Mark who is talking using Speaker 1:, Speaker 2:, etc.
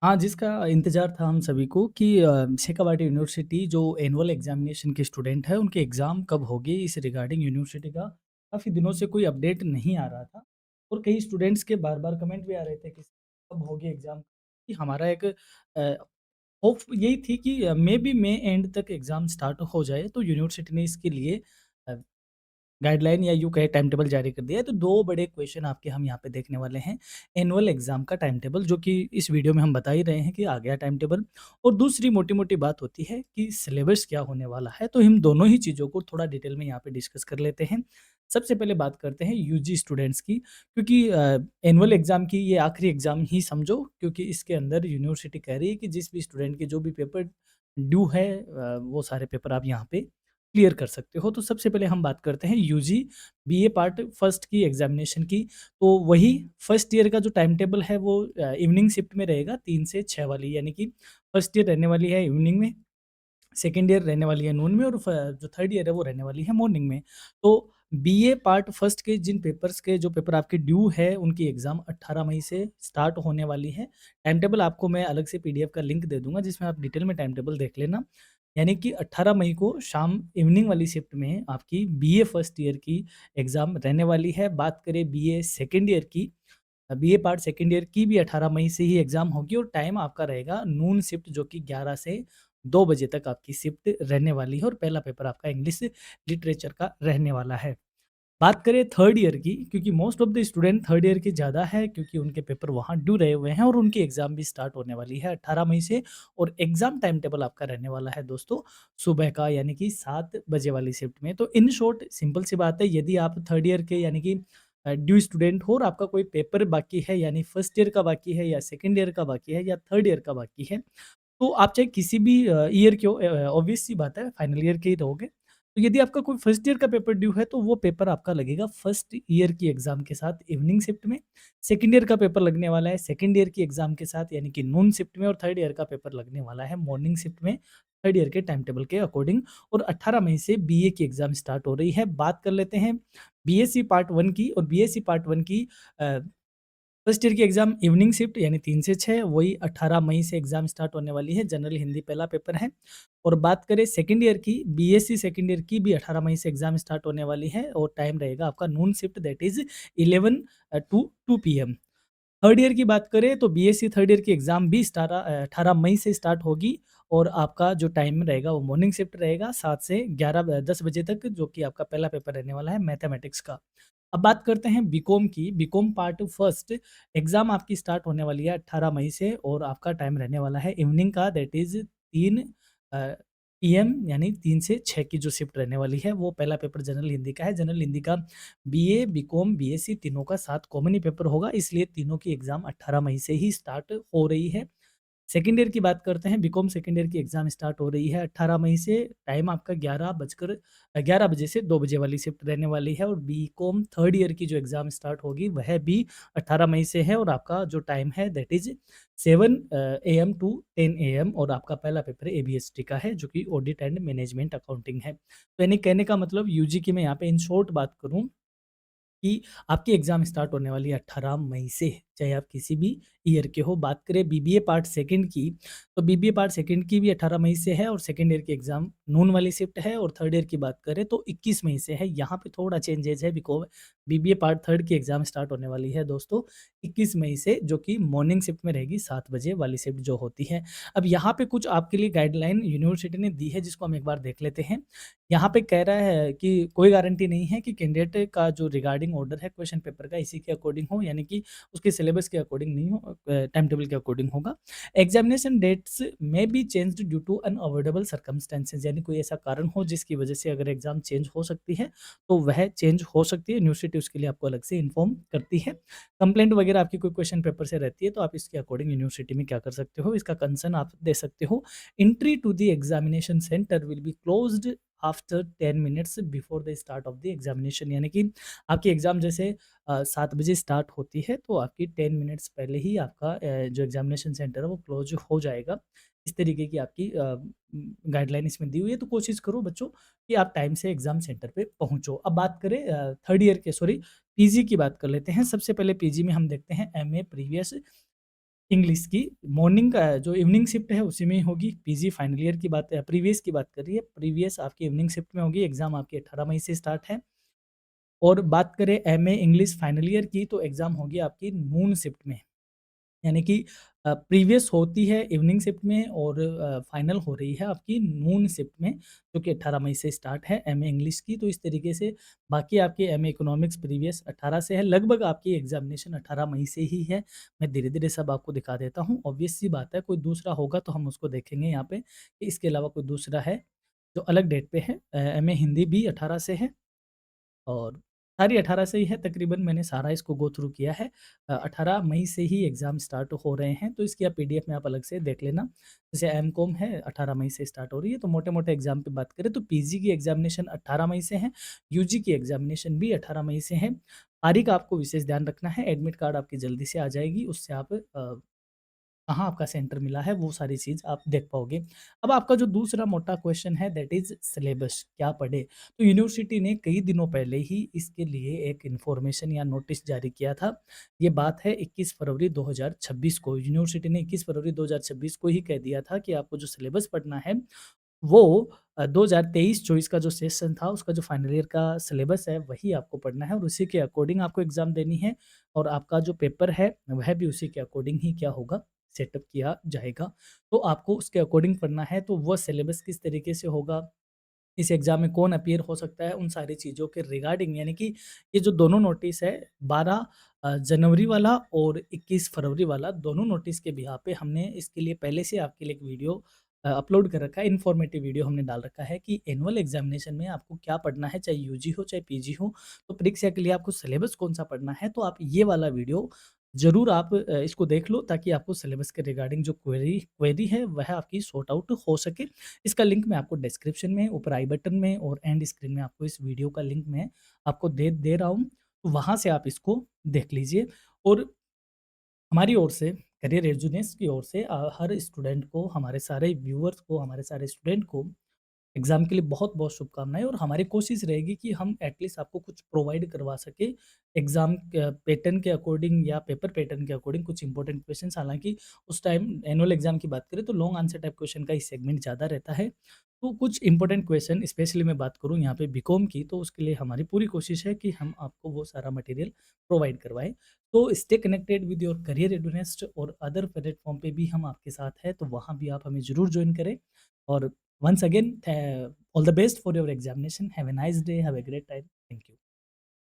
Speaker 1: हाँ, जिसका इंतज़ार था हम सभी को कि शेखावाटी यूनिवर्सिटी जो एनुअल एग्ज़ामिनेशन के स्टूडेंट हैं, उनके एग्ज़ाम कब होंगे, इस रिगार्डिंग यूनिवर्सिटी का काफ़ी दिनों से कोई अपडेट नहीं आ रहा था और कई स्टूडेंट्स के बार-बार कमेंट भी आ रहे थे कि कब होगी एग्ज़ाम? कि हमारा एक होप यही थी कि मेबी मई एंड तक एग्ज़ाम स्टार्ट हो जाए, तो यूनिवर्सिटी ने इसके लिए अ गाइडलाइन या यूँ कहें टाइम टेबल जारी कर दिया है, तो 2 बड़े क्वेश्चन आपके हम यहाँ पे देखने वाले हैं। एनुअल एग्ज़ाम का टाइम टेबल जो कि इस वीडियो में हम बता ही रहे हैं कि आ गया टाइम टेबल और दूसरी मोटी-मोटी बात होती है कि सिलेबस क्या होने वाला है, तो हम दोनों ही चीज़ों को थोड़ा डिटेल में यहाँ पे डिस्कस कर लेते हैं। सबसे पहले बात करते हैं यूजी स्टूडेंट्स की क्योंकि एनुअल एग्ज़ाम की ये आखिरी एग्ज़ाम ही समझो क्योंकि इसके अंदर यूनिवर्सिटी कह रही है कि जिस भी स्टूडेंट के जो भी पेपर ड्यू है वो सारे पेपर आप यहाँ पे क्लियर कर सकते हो। तो सबसे पहले हम बात करते हैं यूजी बीए पार्ट फर्स्ट की एग्ज़ामिनेशन की। तो वही फर्स्ट ईयर का जो टाइम टेबल है वो इवनिंग शिफ्ट में रहेगा 3 से 6 वाली यानी कि फर्स्ट ईयर रहने वाली है इवनिंग में, सेकंड ईयर रहने वाली है नून में और जो थर्ड ईयर है वो रहने वाली है मॉर्निंग में। तो बीए पार्ट फर्स्ट के जिन पेपर्स के जो पेपर आपके ड्यू है उनकी एग्ज़ाम 18 मई से स्टार्ट होने वाली है। टाइम टेबल आपको मैं अलग से पीडीएफ का लिंक दे दूँगा जिसमें आप डिटेल में टाइम टेबल देख लेना। यानी कि 18 मई को शाम इवनिंग वाली शिफ्ट में आपकी बीए फर्स्ट ईयर की एग्ज़ाम रहने वाली है। बात करें बीए सेकंड ईयर की बीए पार्ट सेकंड ईयर की भी 18 मई से ही एग्ज़ाम होगी और टाइम आपका रहेगा नून शिफ्ट जो कि 11 से 2 बजे तक आपकी शिफ्ट रहने वाली है और पहला पेपर आपका इंग्लिश लिटरेचर का रहने वाला है। बात करें थर्ड ईयर की क्योंकि most of the student third year की ज़्यादा है क्योंकि उनके पेपर वहाँ ड्यू रहे हुए हैं और उनकी एग्ज़ाम भी स्टार्ट होने वाली है 18 मई से और एग्ज़ाम टाइम टेबल आपका रहने वाला है दोस्तों सुबह का यानी कि 7 बजे वाली शिफ्ट में। तो इन शॉर्ट सिंपल सी बात है यदि आप थर्ड ईयर के यानी कि ड्यू स्टूडेंट हो और आपका कोई पेपर बाकी है यानी फर्स्ट ईयर का बाकी है या सेकंड ईयर का बाकी है या थर्ड ईयर का बाकी है तो आप चाहे किसी भी ईयर के हो ऑब्वियस सी बात है फाइनल ईयर के ही रहोगे। तो यदि आपका कोई फर्स्ट ईयर का पेपर ड्यू है तो वो पेपर आपका लगेगा फर्स्ट ईयर की एग्ज़ाम के साथ इवनिंग शिफ्ट में। सेकंड ईयर का पेपर लगने वाला है सेकंड ईयर की एग्ज़ाम के साथ यानी कि नून शिफ्ट में और थर्ड ईयर का पेपर लगने वाला है मॉर्निंग शिफ्ट में, थर्ड ईयर के टाइम टेबल के अकॉर्डिंग और 18 मई से बीए की एग्ज़ाम स्टार्ट हो रही है। बात कर लेते हैं बीएससी पार्ट 1 की और बीएससी पार्ट 1 की अ फर्स्ट ईयर की एग्ज़ाम इवनिंग शिफ्ट यानी 3 से 6 वही 18 मई से एग्ज़ाम स्टार्ट होने वाली है, जनरल हिंदी पहला पेपर है। और बात करें सेकंड ईयर की, बीएससी सेकंड ईयर की भी 18 मई से एग्ज़ाम स्टार्ट होने वाली है और टाइम रहेगा आपका noon shift that is 11 to 2 PM. Third year की बात करें तो बीएससी थर्ड ईयर की एग्ज़ाम भी 18 मई से स्टार्ट होगी और आपका जो टाइम रहेगा वो मॉर्निंग शिफ्ट रहेगा 7 से 10 बजे तक जो कि आपका पहला पेपर रहने वाला है मैथमेटिक्स का। अब बात करते हैं बीकॉम की, बीकॉम पार्ट फर्स्ट एग्ज़ाम आपकी स्टार्ट होने वाली है 18 मई से और आपका टाइम रहने वाला है इवनिंग का दैट इज़ 3 अ, पीएम यानी 3 से 6 की जो शिफ्ट रहने वाली है, वो पहला पेपर जनरल हिंदी का है। जनरल हिंदी का बीए, बीकॉम, बीएससी तीनों का साथ कॉमन ही पेपर होगा, इसलिए तीनों की एग्ज़ाम 18 मई से ही स्टार्ट हो रही है। सेकंड ईयर की बात करते हैं, बीकॉम सेकंड ईयर की एग्ज़ाम स्टार्ट हो रही है 18 मई से, टाइम आपका 11 बजे से 2 बजे वाली शिफ्ट रहने वाली है और बीकॉम थर्ड ईयर की जो एग्ज़ाम स्टार्ट होगी, वह भी 18 मई से है और आपका जो टाइम है that is 7 AM to 10 AM और आपका पहला पेपर एबीएसटी का है, जो कि ऑडिट एंड मैनेजमेंट अकाउंटिंग है। तो यानी कहने का मतलब यूजी की मैं यहाँ पे इन शॉर्ट बात करूँ कि आपकी एग्ज़ाम स्टार्ट होने वाली है 18 मई से, चाहे आप किसी भी ईयर के हो। बात करें बीबीए पार्ट सेकंड की, तो बीबीए पार्ट सेकंड की भी 18 मई से है और सेकंड ईयर की एग्ज़ाम नून वाली शिफ्ट है और थर्ड ईयर की बात करें तो 21 मई से है। यहाँ पे थोड़ा चेंजेज़ है बिकॉज़ बीबीए पार्ट थर्ड की एग्ज़ाम स्टार्ट होने वाली है दोस्तों 21 मई से, जो कि मॉर्निंग शिफ्ट में रहेगी 7 बजे वाली शिफ्ट जो होती है। अब यहाँ पे कुछ आपके लिए गाइडलाइन यूनिवर्सिटी ने दी है जिसको हम एक बार देख लेते हैं। यहाँ पे कह रहा है कि कोई गारंटी नहीं है कि कैंडिडेट का जो रिगार्डिंग ऑर्डर है क्वेश्चन पेपर का इसी के अकॉर्डिंग हो, यानी कि उसके सिलेबस के अकॉर्डिंग नहीं हो, टाइम टेबल के अकॉर्डिंग होगा। एग्जामिनेशन डेट्स में be changed due to unavoidable circumstances, यानी कोई ऐसा कारण हो जिसकी वजह से अगर एग्जाम चेंज हो सकती है तो वह चेंज हो सकती है। यूनिवर्सिटी उसके लिए आपको अलग से इन्फॉर्म करती है। कंप्लेंट वगैरह आपकी कोई क्वेश्चन पेपर से रहती है तो आप इसके अकॉर्डिंग यूनिवर्सिटी में क्या कर सकते हो, इसका कंसर्न आप दे सकते हो। Entry to the examination centre will be closed after 10 minutes before the start of the examination, यानी कि आपकी एग्ज़ाम जैसे 7 बजे स्टार्ट होती है तो आपकी 10 मिनट्स पहले ही आपका जो एग्जामिनेशन सेंटर है वो क्लोज हो जाएगा। इस तरीके की आपकी गाइडलाइन इसमें दी हुई है, तो कोशिश करो बच्चों कि आप टाइम से एग्ज़ाम सेंटर पे पहुँचो। अब बात करें थर्ड ईयर के सॉरी पीजी की बात कर लेते हैं। सबसे पहले पीजी में हम देखते हैं एमए प्रीवियस इंग्लिश की मॉर्निंग का जो इवनिंग शिफ्ट है उसी में ही होगी। पीजी फाइनल ईयर की बात प्रीवियस की बात कर रही है, प्रीवियस आपकी इवनिंग शिफ्ट में होगी, एग्ज़ाम आपकी 18 मई से स्टार्ट है। और बात करें एमए इंग्लिश फाइनल ईयर की तो एग्ज़ाम होगी आपकी नून शिफ्ट में। यानी कि प्रीवियस होती है इवनिंग शिफ्ट में और फाइनल हो रही है आपकी नून शिफ्ट में, जो कि 18 मई से स्टार्ट है एमए इंग्लिश की। तो इस तरीके से बाकी आपकी एमए इकोनॉमिक्स प्रीवियस 18 से है, लगभग आपकी एग्ज़ामिनेशन 18 मई से ही है। मैं धीरे-धीरे सब आपको दिखा देता हूँ। ऑब्वियस सी बात है, कोई दूसरा होगा तो हम उसको देखेंगे यहाँ पे कि इसके अलावा कोई दूसरा है, जो अलग डेट पे है। एमए हिंदी भी 18 से है और सारी 18 से ही है तकरीबन, मैंने सारा इसको गो थ्रू किया है। 18 मई से ही एग्ज़ाम स्टार्ट हो रहे हैं, तो इसकी आप पीडीएफ में आप अलग से देख लेना। जैसे एमकॉम है 18 मई से स्टार्ट हो रही है, तो मोटे-मोटे एग्ज़ाम की बात करें तो पीजी की एग्ज़ामिनेशन 18 मई से है, यूजी की एग्ज़ामिनेशन भी 18 मई से है। तारीख आपको विशेष ध्यान रखना है, एडमिट कार्ड आपकी जल्दी से आ जाएगी, उससे आप कहाँ आपका सेंटर मिला है वो सारी चीज़ आप देख पाओगे। अब आपका जो दूसरा मोटा क्वेश्चन है दैट इज़ सिलेबस क्या पढ़े? तो यूनिवर्सिटी ने कई दिनों पहले ही इसके लिए एक इन्फॉर्मेशन या नोटिस जारी किया था। ये बात है 21 फरवरी 2026 को, यूनिवर्सिटी ने 21 फरवरी 2026 को ही कह दिया था कि आपको जो सिलेबस पढ़ना है वो 2023-24 का जो सेशन था, उसका जो फाइनल ईयर का सिलेबस है, वही आपको पढ़ना है और उसी के अकॉर्डिंग आपको एग्ज़ाम देनी है और आपका जो पेपर है, वह भी उसी के अकॉर्डिंग ही क्या होगा, सेटअप किया जाएगा। तो आपको उसके अकॉर्डिंग पढ़ना है, तो वो सिलेबस किस तरीके से होगा, इस एग्ज़ाम में कौन अपीयर हो सकता है, उन सारी चीज़ों के रिगार्डिंग, यानी कि ये जो दोनों नोटिस है 12 जनवरी वाला और 21 फरवरी वाला, दोनों नोटिस के बिहाफ़ पे हमने इसके लिए पहले से आपके लिए एक वीडियो अपलोड कर रखा है, इन्फॉर्मेटिव वीडियो हमने डाल रखा है कि एनुअल एग्ज़ामिनेशन में आपको क्या पढ़ना है, चाहे यूजी हो, चाहे पीजी हो। तो परीक्षा के लिए आपको सिलेबस कौन-सा पढ़ना है, तो आप ये वाला वीडियो ज़रूर आप इसको देख लो ताकि आपको सिलेबस के रिगार्डिंग जो क्वेरी क्वेरी है, वह आपकी सॉर्ट आउट हो सके। इसका लिंक मैं आपको डिस्क्रिप्शन में, ऊपर आई बटन में और एंड स्क्रीन में आपको इस वीडियो का लिंक मैं आपको दे दे रहा हूँ। तो वहाँ से आप इसको देख लीजिए और हमारी ओर से, करियर रेज़ोनेस की ओर से हर स्टूडेंट को, हमारे सारे व्यूअर्स को, हमारे सारे स्टूडेंट को एग्ज़ाम के लिए बहुत-बहुत शुभकामनाएँ और हमारी कोशिश रहेगी कि हम एटलीस्ट आपको कुछ प्रोवाइड करवा सकें एग्ज़ाम पैटर्न के अकॉर्डिंग या पेपर पैटर्न के अकॉर्डिंग कुछ इंपॉर्टेंट क्वेश्चन्स, हालाँकि उस टाइम एनुअल एग्ज़ाम की बात करें तो लॉन्ग आंसर टाइप क्वेश्चन का ही सेगमेंट ज़्यादा रहता है। तो कुछ इंपॉर्टेंट क्वेश्चन स्पेशली मैं बात करूँ यहाँ पे बीकॉम की, तो उसके लिए हमारी पूरी कोशिश है कि हम आपको वो सारा मटेरियल प्रोवाइड करवाएँ। तो stay connected with your career readiness और अदर प्लेटफ़ॉर्म पे भी हम आपके साथ हैं, तो वहाँ भी आप हमें ज़रूर जॉइन करें और once again, all the best for your examination. Have a nice day. Have a great time. Thank you.